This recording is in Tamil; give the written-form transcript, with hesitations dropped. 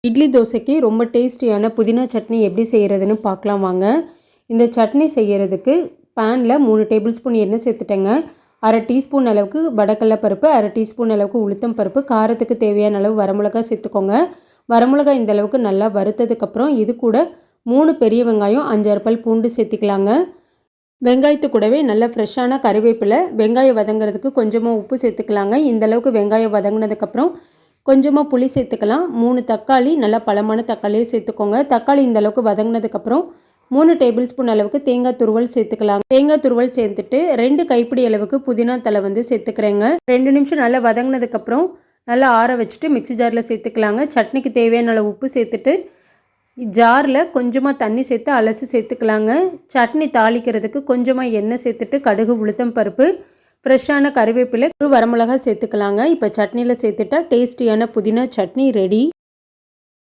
இட்லி தோசைக்கு ரொம்ப டேஸ்டியான புதினா சட்னி எப்படி செய்கிறதுன்னு பார்க்கலாம் வாங்க. இந்த சட்னி செய்கிறதுக்கு பேனில் 3 டேபிள் ஸ்பூன் எண்ணெய் சேர்த்துட்டேங்க. அரை டீஸ்பூன் அளவுக்கு வடக்கடலை பருப்பு, அரை டீஸ்பூன் அளவுக்கு உளுத்தம் பருப்பு, காரத்துக்கு தேவையான அளவு வரமிளகா சேர்த்துக்கோங்க. வரமிளகா இந்த அளவுக்கு நல்லா வறுத்ததுக்கப்புறம் இது கூட 3 பெரிய வெங்காயம், 5 பல் பூண்டு சேர்த்துக்கலாங்க. வெங்காயத்து கூடவே நல்ல ஃப்ரெஷ்ஷான கறிவேப்பிலை, வெங்காயம் வதங்கிறதுக்கு கொஞ்சமாக உப்பு சேர்த்துக்கலாங்க. இந்தளவுக்கு வெங்காயம் வதங்கினதுக்கப்புறம் கொஞ்சமாக புளி சேர்த்துக்கலாம். 3 தக்காளி, நல்லா பழமான தக்காளியே சேர்த்துக்கோங்க. தக்காளி இந்த அளவுக்கு வதங்கினதுக்கப்புறம் 3 டேபிள் ஸ்பூன் அளவுக்கு தேங்காய் துருவல் சேர்த்துக்கலாம். தேங்காய் துருவல் சேர்த்துட்டு 2 கைப்பிடி அளவுக்கு புதினா தலை சேர்த்துக்கிறேங்க. 2 நிமிஷம் நல்லா வதங்கினதுக்கப்புறம் நல்லா ஆற வச்சுட்டு மிக்ஸி ஜாரில் சேர்த்துக்கலாங்க. சட்னிக்கு தேவையான அளவு உப்பு சேர்த்துட்டு ஜாரில் கொஞ்சமாக தண்ணி சேர்த்து அலசி சேர்த்துக்கலாங்க. சட்னி தாளிக்கிறதுக்கு கொஞ்சமாக எண்ணெய் சேர்த்துட்டு கடுகு, உளுத்தம் பருப்பு, ஃப்ரெஷ்ஷான கறிவேப்பிலை, ஒரு வரமிளகா சேர்த்துக்கலாங்க. இப்போ சட்னியில் சேர்த்துட்டா டேஸ்டியான புதினா சட்னி ரெடி.